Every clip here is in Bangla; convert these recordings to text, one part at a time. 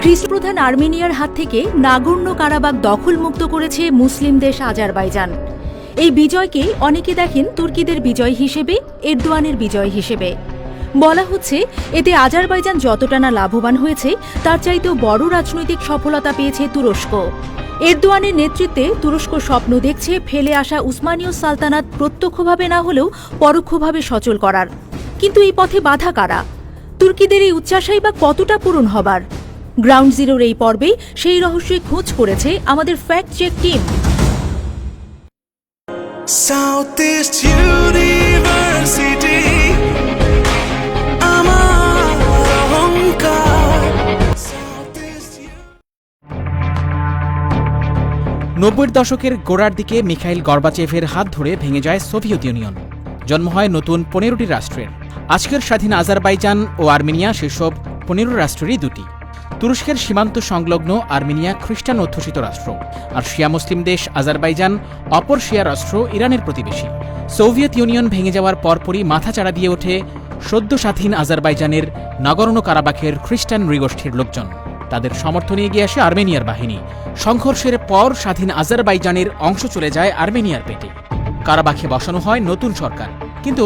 খ্রিস্টপ্রধান আর্মেনিয়ার হাত থেকে নাগোর্নো কারাবাখ দখলমুক্ত করেছে মুসলিম দেশ আজারবাইজান। এই বিজয়কে অনেকে দেখেন তুর্কিদের বিজয় হিসেবে, এরদোয়ানের বিজয় হিসেবে। বলা হচ্ছে এতে আজারবাইজান যতটা না লাভবান হয়েছে তার চাইতেও বড় রাজনৈতিক সফলতা পেয়েছে তুরস্ক। এরদোয়ানের নেতৃত্বে তুরস্ক স্বপ্ন দেখছে ফেলে আসা উসমানীয় সালতানাত প্রত্যক্ষভাবে না হলেও পরোক্ষভাবে সচল করার। কিন্তু এই পথে বাধা কারা? তুর্কিদের এই উচ্চাশাই বা কতটা পূরণ হবার? গ্রাউন্ড জিরোর এই পর্বে সেই রহস্যে খোঁজ করেছে আমাদের fact check team. Southeast University, আমার অহংকার। 90-এর দশকের গোড়ার দিকে মিখাইল গর্বাচেভের হাত ধরে ভেঙে যায় সোভিয়েত ইউনিয়ন। জন্ম হয় নতুন 15টি রাষ্ট্রের। আজকের স্বাধীন আজারবাইজান ও আর্মেনিয়া সেসব 15 রাষ্ট্রেরই দুটি। তুরস্কের সীমান্ত সংলগ্ন আর্মেনিয়া খ্রিস্টান অধ্যুষিত রাষ্ট্র, আর শিয়া মুসলিম দেশ আজারবাইজান অপর শিয়া রাষ্ট্র ইরানের প্রতিবেশী। সোভিয়েত ইউনিয়ন ভেঙে যাওয়ার পরপরই মাথাচাড়া দিয়ে ওঠে সদ্য স্বাধীন আজারবাইজানের নাগোর্নো কারাবাখের খ্রিস্টান নৃগোষ্ঠীর লোকজন। তাদের সমর্থনে এগিয়ে আসে আর্মেনিয়ার বাহিনী। সংঘর্ষের পর স্বাধীন আজারবাইজানের অংশ চলে যায় আর্মেনিয়ার পেটে। কারাবাখে বসানো হয় নতুন সরকার, কিন্তু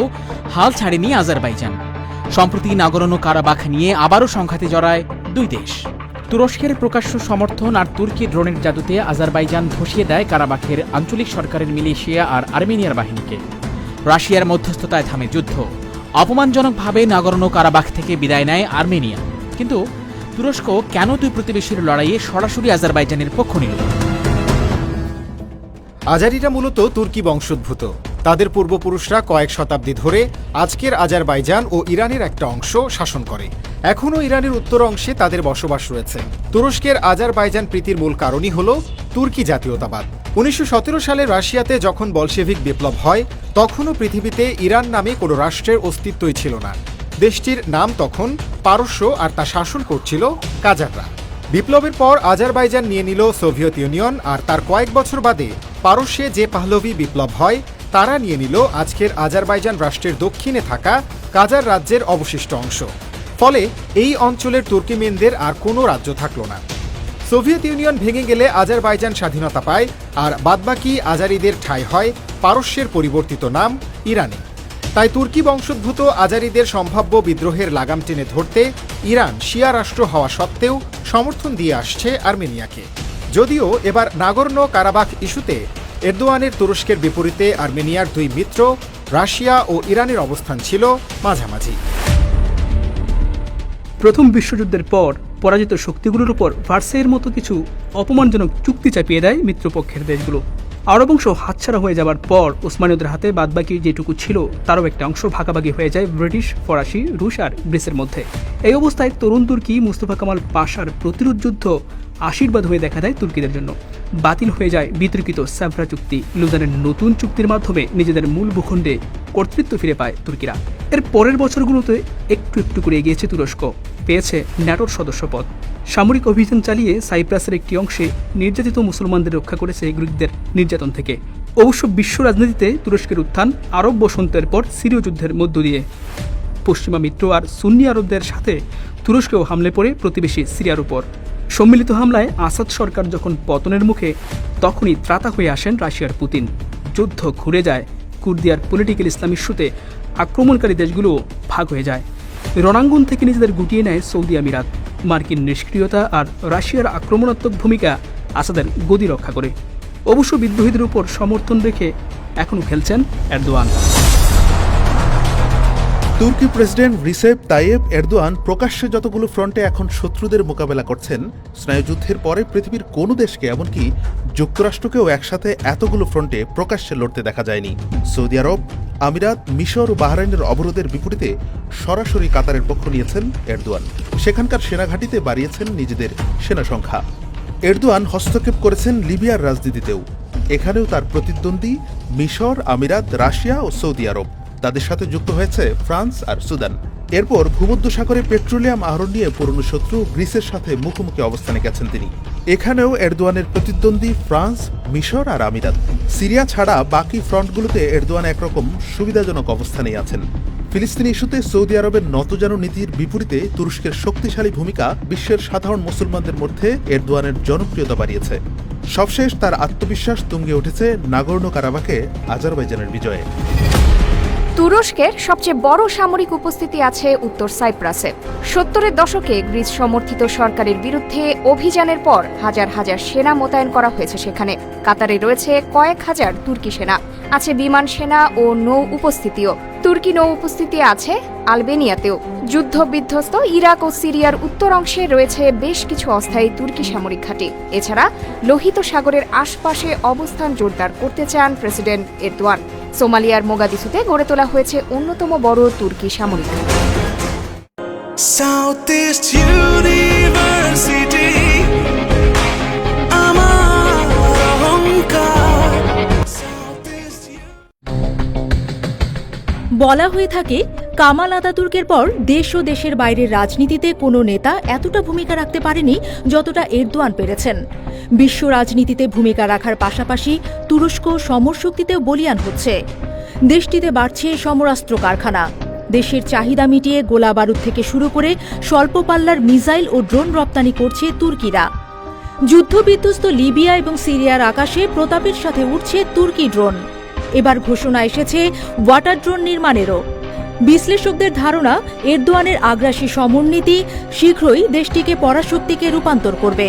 হাল ছাড়েনি আজারবাইজান। সম্প্রতি নাগোর্নো কারাবাখ নিয়ে আবারও সংঘাতে জড়ায় দুই দেশ। তুরস্কের প্রকাশ্য সমর্থন আর তুর্কি ড্রোনের জাদুতে আজারবাইজান ধসিয়ে দেয় কারাবাখের আঞ্চলিক সরকারের মিলিশিয়া আর আর্মেনিয়ার বাহিনীকে। রাশিয়ার মধ্যস্থতায় থামে যুদ্ধ। অপমানজনকভাবে নাগোর্নো কারাবাখ থেকে বিদায় নেয় আর্মেনিয়া। কিন্তু তুরস্ক কেন দুই প্রতিবেশীর লড়াইয়ে সরাসরি আজারবাইজানের পক্ষ নিল? আজারিরা মূলত তুর্কি বংশোদ্ভূত। তাদের পূর্বপুরুষরা কয়েক শতাব্দী ধরে আজকের আজারবাইজান ও ইরানের একটা অংশ শাসন করে। এখনও ইরানের উত্তর অংশে তাদের বসবাস রয়েছে। তুরস্কের আজারবাইজান প্রীতির মূল কারণই হল তুর্কি জাতীয়তাবাদ। 1917 সালে রাশিয়াতে যখন বলশেভিক বিপ্লব হয়, তখনও পৃথিবীতে ইরান নামে কোনো রাষ্ট্রের অস্তিত্বই ছিল না। দেশটির নাম তখন পারস্য, আর তা শাসন করছিল কাজাররা। বিপ্লবের পর আজারবাইজান নিয়ে নিল সোভিয়েত ইউনিয়ন, আর তার কয়েক বছর বাদে পারস্যে যে পাহলভি বিপ্লব হয় তারা নিয়ে নিল আজকের আজারবাইজান রাষ্ট্রের দক্ষিণে থাকা কাজার রাজ্যের অবশিষ্ট অংশ। ফলে এই অঞ্চলের তুর্কিমেনদের আর কোনো রাজ্য থাকল না। সোভিয়েত ইউনিয়ন ভেঙে গেলে আজারবাইজান স্বাধীনতা পায়, আর বাদবাকি আজারিদের ঠাঁই হয় পারস্যের পরিবর্তিত নাম ইরানে। তাই তুর্কি বংশোদ্ভূত আজারিদের সম্ভাব্য বিদ্রোহের লাগাম টেনে ধরতে ইরান শিয়া রাষ্ট্র হওয়া সত্ত্বেও সমর্থন দিয়ে আসছে আর্মেনিয়াকে। যদিও এবার নাগোর্নো কারাবাখ ইস্যুতে এরদোয়ানের তুরস্কের বিপরীতে আর্মেনিয়ার দুই মিত্র রাশিয়া ও ইরানের অবস্থান ছিল মাঝামাঝি। প্রথম বিশ্বযুদ্ধের পর পরাজিত শক্তিগুলোর উপর ভার্সাইয়ের মতো কিছু অপমানজনক চুক্তি চাপিয়ে দেয় মিত্রপক্ষের দেশগুলো। আরব অংশ হাতছাড়া হয়ে যাওয়ার পর ওসমানীয়দের হাতে বাদবাকি যেটুকু ছিল তারও একটা অংশ ভাগাভাগি হয়ে যায় ব্রিটিশ, ফরাসি, রুশ আর গ্রিসের মধ্যে। এই অবস্থায় তরুণ তুর্কি মুস্তফা কামাল পাশার প্রতিরোধ যুদ্ধ আশীর্বাদ হয়ে দেখা দেয় তুর্কিদের জন্য। বাতিল হয়ে যায় বিতর্কিত সাফরা চুক্তি। লুজানের নতুন চুক্তির মাধ্যমে নিজেদের মূল ভূখণ্ডে কর্তৃত্ব ফিরে পায় তুর্কিরা। এর পরের বছরগুলোতে একটু একটু করে এগিয়েছে তুরস্ক, পেয়েছে ন্যাটোর সদস্যপদ। সামরিক অভিযান চালিয়ে সাইপ্রাসের একটি অংশে নির্যাতিত মুসলমানদের রক্ষা করেছে গ্রিকদের নির্যাতন থেকে। অবশ্য বিশ্ব রাজনীতিতে তুরস্কের উত্থান আরব বসন্তের পর সিরীয় যুদ্ধের মধ্য দিয়ে। পশ্চিমা মিত্র আর সুন্নি আরবদের সাথে তুরস্কেও হামলে পড়ে প্রতিবেশী সিরিয়ার উপর। সম্মিলিত হামলায় আসাদ সরকার যখন পতনের মুখে, তখনই ত্রাতা হয়ে আসেন রাশিয়ার পুতিন। যুদ্ধ ঘুরে যায় কুর্দি আর পলিটিক্যাল ইসলাম ইস্যুতে। আক্রমণকারী দেশগুলো ভাগ হয়ে যায়। রণাঙ্গন থেকে নিজেদের গুটিয়ে নেয় সৌদি আমিরাত। মার্কিন নিষ্ক্রিয়তা আর রাশিয়ার আক্রমণাত্মক ভূমিকা আসাদের গদি রক্ষা করে। অবশ্য বিদ্রোহীদের উপর সমর্থন রেখে এখনও খেলছেন এরদোয়ান। তুর্কি প্রেসিডেন্ট রিসেপ তাইয়েপ এরদোয়ান প্রকাশ্যে যতগুলো ফ্রন্টে এখন শত্রুদের মোকাবেলা করছেন, স্নায়ুযুদ্ধের পরে পৃথিবীর কোনো দেশকে, এমনকি যুক্তরাষ্ট্রকেও একসাথে এতগুলো ফ্রন্টে প্রকাশ্যে লড়তে দেখা যায়নি। সৌদি আরব, আমিরাত, মিশর ও বাহরাইনের অবরোধের বিপরীতে সরাসরি কাতারের পক্ষ নিয়েছেন এরদোয়ান। সেখানকার সেনাঘাঁটিতে বাড়িয়েছেন নিজেদের সেনা সংখ্যা। এরদোয়ান হস্তক্ষেপ করেছেন লিবিয়ার রাজনীতিতেও। এখানেও তার প্রতিদ্বন্দ্বী মিশর, আমিরাত, রাশিয়া ও সৌদি আরব। তাদের সাথে যুক্ত হয়েছে ফ্রান্স আর সুদান। এরপর ভূমধ্যসাগরে পেট্রোলিয়াম আহরণ নিয়ে পুরনো শত্রু গ্রিসের সাথে মুখোমুখি অবস্থানে গেছেন তিনি। এখানেও এরদোয়ানের প্রতিদ্বন্দ্বী ফ্রান্স, মিশর আর আমিরাত। সিরিয়া ছাড়া বাকি ফ্রন্টগুলোতে এরদোয়ান একরকম সুবিধাজনক অবস্থানেই আছেন। ফিলিস্তিনি ইস্যুতে সৌদি আরবের নতজানু নীতির বিপরীতে তুরস্কের শক্তিশালী ভূমিকা বিশ্বের সাধারণ মুসলমানদের মধ্যে এরদোয়ানের জনপ্রিয়তা বাড়িয়েছে। সবশেষ তার আত্মবিশ্বাস তুঙ্গে উঠেছে নাগোর্নো কারাবাখে আজারবাইজানের বিজয়ে। তুরস্কের সবচেয়ে বড় সামরিক উপস্থিতি আছে উত্তর সাইপ্রাসে। 70-এর দশকে গ্রিস সমর্থিত সরকারের বিরুদ্ধে অভিযানের পর হাজার হাজার সেনা মোতায়েন করা হয়েছে সেখানে। কাতারে রয়েছে কয়েক হাজার তুর্কি সেনা, আছে বিমান সেনা ও নৌ উপস্থিতিও। তুর্কি নৌ উপস্থিতি আছে আলবেনিয়াতেও। যুদ্ধ বিধ্বস্ত ইরাক ও সিরিয়ার উত্তর অংশে রয়েছে বেশ কিছু অস্থায়ী তুর্কি সামরিক ঘাঁটি। এছাড়া লোহিত সাগরের আশপাশে অবস্থান জোরদার করতে চান প্রেসিডেন্ট এরদোয়ান। সোমালিয়ার মোগাদিসুতে গড়ে তোলা হয়েছে অন্যতম বড় তুর্কি সামরিক ঘাঁটি। Southeast University আমার অহংকার। Southeast বলা হয়ে থাকে কামাল আতাতুর্কের পর দেশ ও দেশের বাইরের রাজনীতিতে কোনো নেতা এতটা ভূমিকা রাখতে পারেনি যতটা এরদোয়ান পেরেছেন। বিশ্ব রাজনীতিতে ভূমিকা রাখার পাশাপাশি তুরস্ক সমরশক্তিতেও বলীয়ান হচ্ছে। দেশটিতে বাড়ছে সমরাস্ত্র কারখানা। দেশের চাহিদা মিটিয়ে গোলা বারুদ থেকে শুরু করে স্বল্প পাল্লার মিসাইল ও ড্রোন রপ্তানি করছে তুর্কিরা। যুদ্ধবিধ্বস্ত লিবিয়া এবং সিরিয়ার আকাশে প্রতাপের সাথে উঠছে তুর্কি ড্রোন। এবার ঘোষণা এসেছে ওয়াটার ড্রোন নির্মাণেরও। বিশ্লেষকদের ধারণা এরদোয়ানের আগ্রাসী সমরনীতি শীঘ্রই দেশটিকে পরাশক্তিকে রূপান্তর করবে।